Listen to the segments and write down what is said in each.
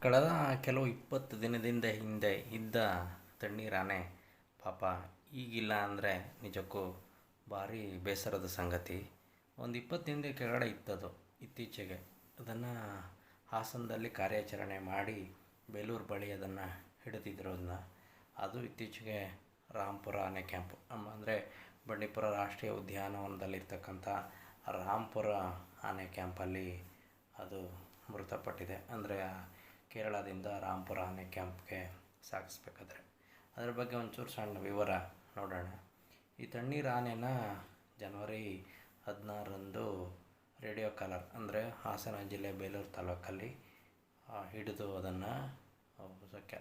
ಕಳೆದ ಕೆಲವು 20 ದಿನದಿಂದ ಹಿಂದೆ ಇದ್ದ ತಣ್ಣೀರಾನೆ ಪಾಪ ಈಗಿಲ್ಲ ಅಂದರೆ ನಿಜಕ್ಕೂ ಭಾರಿ ಬೇಸರದ ಸಂಗತಿ. ಒಂದು 20 ದಿನದ ಕೆಳಗಡೆ ಇತ್ತದು ಇತ್ತೀಚೆಗೆ. ಅದನ್ನು ಹಾಸನದಲ್ಲಿ ಕಾರ್ಯಾಚರಣೆ ಮಾಡಿ ಬೇಲೂರು ಬಳಿ ಅದನ್ನು ಹಿಡಿದಿದ್ರು. ಅದು ಇತ್ತೀಚೆಗೆ ರಾಂಪುರ ಆನೆ ಕ್ಯಾಂಪ್ ಅಂದರೆ ಬಂಡೀಪುರ ರಾಷ್ಟ್ರೀಯ ಉದ್ಯಾನವನದಲ್ಲಿರ್ತಕ್ಕಂಥ ರಾಂಪುರ ಆನೆ ಕ್ಯಾಂಪಲ್ಲಿ ಅದು ಮೃತಪಟ್ಟಿದೆ. ಅಂದರೆ ಕೇರಳದಿಂದ ರಾಂಪುರ ಆನೆ ಕ್ಯಾಂಪ್ಗೆ ಸಾಗಿಸ್ಬೇಕಾದ್ರೆ ಅದರ ಬಗ್ಗೆ ಒಂಚೂರು ಸಣ್ಣ ವಿವರ ನೋಡೋಣ. ಈ ತಣ್ಣೀರು ಆನೆನ ಜನವರಿ 16ರಂದು ರೇಡಿಯೋ ಕಾಲರ್ ಅಂದರೆ ಹಾಸನ ಜಿಲ್ಲೆ ಬೇಲೂರು ತಾಲೂಕಲ್ಲಿ ಹಿಡಿದು ಅದನ್ನು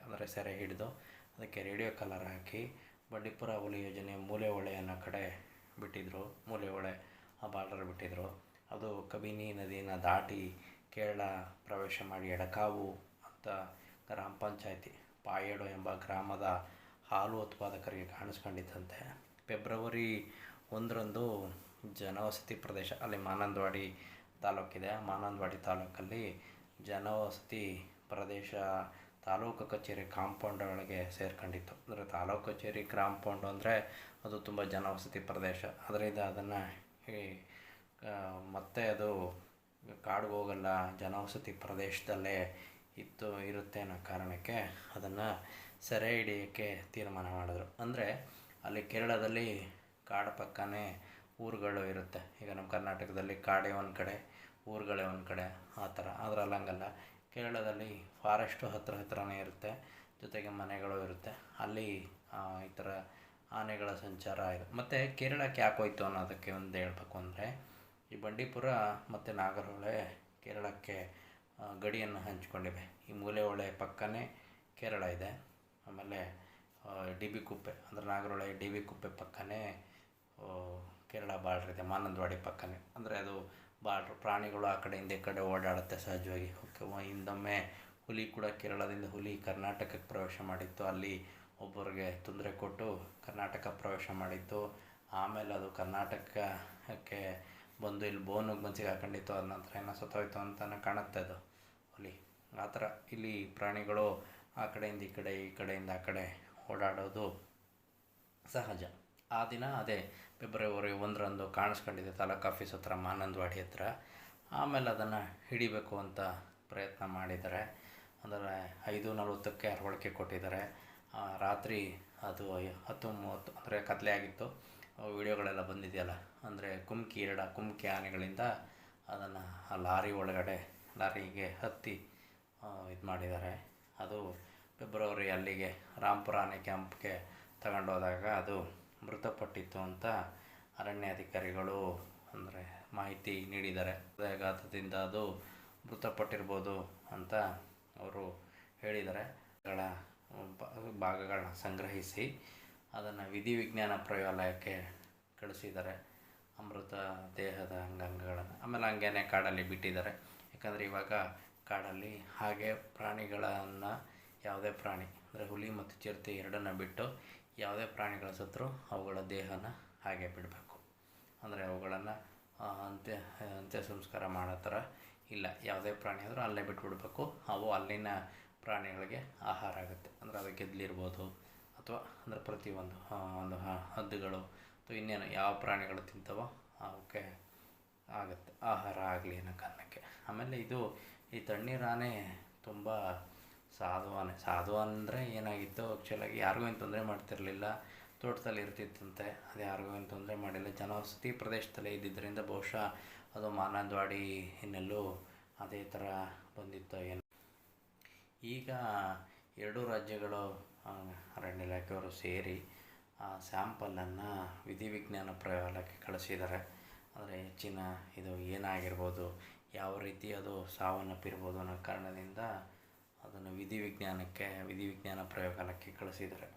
ಅಂದರೆ ಸೆರೆ ಹಿಡಿದು ಅದಕ್ಕೆ ರೇಡಿಯೋ ಕಾಲರ್ ಹಾಕಿ ಬಂಡೀಪುರ ಹುಲಿ ಯೋಜನೆ ಮೂಲೆಹೊಳೆ ಅನ್ನೋ ಕಡೆ ಬಿಟ್ಟಿದ್ದರು. ಮೂಲೆಹೊಳೆ ಆ ಬಾರ್ಡರ್ ಬಿಟ್ಟಿದ್ದರು. ಅದು ಕಬಿನಿ ನದಿನ ದಾಟಿ ಕೇರಳ ಪ್ರವೇಶ ಮಾಡಿ ಎಡಕಾವು ಅಂತ ಗ್ರಾಮ ಪಂಚಾಯತಿ ಪಾಯೇಡು ಎಂಬ ಗ್ರಾಮದ ಹಾಲು ಉತ್ಪಾದಕರಿಗೆ ಕಾಣಿಸ್ಕೊಂಡಿದ್ದಂತೆ. ಫೆಬ್ರವರಿ 1ರಂದು ಜನವಸತಿ ಪ್ರದೇಶ ಅಲ್ಲಿ ಮಾನಂದವಾಡಿ ತಾಲೂಕಿದೆ. ಮಾನಂದವಾಡಿ ತಾಲೂಕಲ್ಲಿ ಜನವಸತಿ ಪ್ರದೇಶ ತಾಲೂಕು ಕಚೇರಿ ಕಾಂಪೌಂಡ್ ಒಳಗೆ ಸೇರ್ಕೊಂಡಿತ್ತು. ಅಂದರೆ ತಾಲೂಕು ಕಚೇರಿ ಕಾಂಪೌಂಡು ಅಂದರೆ ಅದು ತುಂಬ ಜನವಸತಿ ಪ್ರದೇಶ. ಅದರಿಂದ ಅದನ್ನು ಮತ್ತೆ ಅದು ಕಾಡಿಗೆ ಹೋಗಲ್ಲ, ಜನವಸತಿ ಪ್ರದೇಶದಲ್ಲೇ ಇರುತ್ತೆ ಅನ್ನೋ ಕಾರಣಕ್ಕೆ ಅದನ್ನು ಸೆರೆ ಹಿಡಿಯೋಕ್ಕೆ ತೀರ್ಮಾನ ಮಾಡಿದ್ರು. ಅಂದರೆ ಅಲ್ಲಿ ಕೇರಳದಲ್ಲಿ ಕಾಡು ಪಕ್ಕನೇ ಊರುಗಳು ಇರುತ್ತೆ. ಈಗ ನಮ್ಮ ಕರ್ನಾಟಕದಲ್ಲಿ ಕಾಡೇ ಒಂದು ಕಡೆ, ಊರುಗಳೇ ಒಂದು ಕಡೆ, ಆ ಥರ. ಅದರಲ್ಲಿ ಹಂಗಲ್ಲ. ಕೇರಳದಲ್ಲಿ ಫಾರೆಸ್ಟು ಹತ್ರನೇ ಇರುತ್ತೆ, ಜೊತೆಗೆ ಮನೆಗಳು ಇರುತ್ತೆ. ಅಲ್ಲಿ ಈ ಥರ ಆನೆಗಳ ಸಂಚಾರ ಇದೆ. ಮತ್ತು ಕೇರಳಕ್ಕೆ ಯಾಕೆ ಹೋಯ್ತು ಅನ್ನೋದಕ್ಕೆ ಒಂದು ಹೇಳಬೇಕು ಅಂದರೆ, ಈ ಬಂಡೀಪುರ ಮತ್ತು ನಾಗರಹೊಳೆ ಕೇರಳಕ್ಕೆ ಗಡಿಯನ್ನು ಹಂಚಿಕೊಂಡಿವೆ. ಈ ಮೂಲೆಹೊಳೆ ಪಕ್ಕನೇ ಕೇರಳ ಇದೆ. ಆಮೇಲೆ ಡಿ ಬಿ ಕುಪ್ಪೆ ಅಂದರೆ ನಾಗರಹೊಳೆ ಡಿ ಬಿ ಕುಪ್ಪೆ ಪಕ್ಕನೇ ಕೇರಳ ಬಾರ್ಡ್ರ್ ಇದೆ. ಮಾನಂದವಾಡಿ ಪಕ್ಕನೇ. ಅಂದರೆ ಅದು ಬಾರ್ಡ್ರ್. ಪ್ರಾಣಿಗಳು ಆ ಕಡೆಯಿಂದ ಈ ಕಡೆ ಓಡಾಡುತ್ತೆ ಸಹಜವಾಗಿ. ಹಿಂದೊಮ್ಮೆ ಹುಲಿ ಕೂಡ ಕೇರಳದಿಂದ ಹುಲಿ ಕರ್ನಾಟಕಕ್ಕೆ ಪ್ರವೇಶ ಮಾಡಿತ್ತು. ಅಲ್ಲಿ ಒಬ್ಬರಿಗೆ ತೊಂದರೆ ಕೊಟ್ಟು ಕರ್ನಾಟಕ ಪ್ರವೇಶ ಮಾಡಿತ್ತು. ಆಮೇಲೆ ಅದು ಕರ್ನಾಟಕಕ್ಕೆ ಬಂದು ಇಲ್ಲಿ ಬೋನಿಗೆ ಮನ್ಸಿಗೆ ಹಾಕೊಂಡಿತ್ತು. ಅದ ನಂತರ ಏನೋ ಸತ್ತೋಯ್ತು ಅಂತಲೇ ಕಾಣುತ್ತೆ ಅದು ಹುಲಿ. ಆ ಥರ ಇಲ್ಲಿ ಪ್ರಾಣಿಗಳು ಆ ಕಡೆಯಿಂದ ಈ ಕಡೆ, ಈ ಕಡೆಯಿಂದ ಆ ಕಡೆ ಓಡಾಡೋದು ಸಹಜ. ಆ ದಿನ ಅದೇ ಫೆಬ್ರವರಿ 1ರಂದು ಕಾಣಿಸ್ಕೊಂಡಿದೆ ತಾಲೂಕು ಆಫೀಸ್ ಹತ್ರ, ಮಾನಂದವಾಡಿ ಹತ್ರ. ಆಮೇಲೆ ಅದನ್ನು ಹಿಡಿಬೇಕು ಅಂತ ಪ್ರಯತ್ನ ಮಾಡಿದ್ದಾರೆ. ಅಂದರೆ 5:40ಕ್ಕೆ ಅರವಳಿಕೆ ಕೊಟ್ಟಿದ್ದಾರೆ. ರಾತ್ರಿ ಅದು 10:30 ಅಂದರೆ ಕತ್ಲೆ ಆಗಿತ್ತು. ವಿಡಿಯೋಗಳೆಲ್ಲ ಬಂದಿದೆಯಲ್ಲ. ಅಂದರೆ ಕುಮ್ಕಿ ಆನೆಗಳಿಂದ ಅದನ್ನು ಆ ಲಾರಿಗೆ ಹತ್ತಿ ಇದು ಮಾಡಿದ್ದಾರೆ. ಅದು ಫೆಬ್ರವರಿ ಅಲ್ಲಿಗೆ ರಾಂಪುರ ಆನೆ ಕ್ಯಾಂಪ್ಗೆ ತಗೊಂಡೋದಾಗ ಅದು ಮೃತಪಟ್ಟಿತ್ತು ಅಂತ ಅರಣ್ಯಾಧಿಕಾರಿಗಳು ಅಂದರೆ ಮಾಹಿತಿ ನೀಡಿದ್ದಾರೆ. ಹೃದಯಾಘಾತದಿಂದ ಅದು ಮೃತಪಟ್ಟಿರ್ಬೋದು ಅಂತ ಅವರು ಹೇಳಿದ್ದಾರೆ. ಭಾಗಗಳನ್ನ ಸಂಗ್ರಹಿಸಿ ಅದನ್ನು ವಿಧಿವಿಜ್ಞಾನ ಪ್ರಯೋಗಾಲಯಕ್ಕೆ ಕಳಿಸಿದ್ದಾರೆ. ಅಮೃತ ದೇಹದ ಅಂಗಾಂಗಗಳನ್ನು ಆಮೇಲೆ ಹಂಗೇನೆ ಕಾಡಲ್ಲಿ ಬಿಟ್ಟಿದ್ದಾರೆ. ಯಾಕಂದರೆ ಇವಾಗ ಕಾಡಲ್ಲಿ ಹಾಗೆ ಪ್ರಾಣಿಗಳನ್ನು ಯಾವುದೇ ಪ್ರಾಣಿ ಅಂದರೆ ಹುಲಿ ಮತ್ತು ಚಿರತೆ ಎರಡನ್ನು ಬಿಟ್ಟು ಯಾವುದೇ ಪ್ರಾಣಿಗಳ ಸತ್ರು ಅವುಗಳ ದೇಹನ ಹಾಗೆ ಬಿಡಬೇಕು. ಅಂದರೆ ಅವುಗಳನ್ನು ಅಂತ್ಯ ಸಂಸ್ಕಾರ ಮಾಡೋ ಥರ ಇಲ್ಲ. ಯಾವುದೇ ಪ್ರಾಣಿ ಆದರೂ ಅಲ್ಲೇ ಬಿಟ್ಬಿಡ್ಬೇಕು. ಅವು ಅಲ್ಲಿನ ಪ್ರಾಣಿಗಳಿಗೆ ಆಹಾರ ಆಗುತ್ತೆ. ಅಂದರೆ ಅದು ಗೆದ್ದಲಿರ್ಬೋದು ಅಥವಾ ಅಂದರೆ ಪ್ರತಿಯೊಂದು ಒಂದು ಹದ್ದುಗಳು ಅಥವಾ ಇನ್ನೇನು ಯಾವ ಪ್ರಾಣಿಗಳು ತಿಂತವೋ ಅವಕ್ಕೆ ಆಗುತ್ತೆ, ಆಹಾರ ಆಗಲಿ ಅನ್ನೋ ಕಾರಣಕ್ಕೆ. ಆಮೇಲೆ ಈ ತಣ್ಣೀರಾನೆ ತುಂಬ ಸಾಧು ಅಂದರೆ ಏನಾಗಿತ್ತು, ಆ್ಯಕ್ಚುಲಾಗಿ ಯಾರಿಗೂ ಏನು ತೊಂದರೆ ಮಾಡ್ತಿರಲಿಲ್ಲ. ತೋಟದಲ್ಲಿ ಇರ್ತಿತ್ತಂತೆ. ಅದು ಯಾರಿಗೂ ಏನು ತೊಂದರೆ ಮಾಡಿಲ್ಲ. ಜನವಸತಿ ಪ್ರದೇಶದಲ್ಲೇ ಇದ್ದಿದ್ದರಿಂದ ಬಹುಶಃ ಅದು ಮಾನಂದವಾಡಿ ಹಿನ್ನೆಲ್ಲೂ ಅದೇ ಥರ ಬಂದಿತ್ತು ಏನು. ಈಗ 2 ರಾಜ್ಯಗಳು ಅರಣ್ಯ ಇಲಾಖೆಯವರು ಸೇರಿ ಆ ಸ್ಯಾಂಪಲನ್ನು ವಿಧಿವಿಜ್ಞಾನ ಪ್ರಯೋಗಾಲಯಕ್ಕೆ ಕಳಿಸಿದ್ದಾರೆ. ಅಂದರೆ ಹೆಚ್ಚಿನ ಇದು ಏನಾಗಿರ್ಬೋದು, ಯಾವ ರೀತಿ ಅದು ಸಾವನ್ನಪ್ಪಿರ್ಬೋದು ಅನ್ನೋ ಕಾರಣದಿಂದ ಅದನ್ನು ವಿಧಿವಿಜ್ಞಾನ ಪ್ರಯೋಗಾಲಯಕ್ಕೆ ಕಳಿಸಿದ್ದಾರೆ.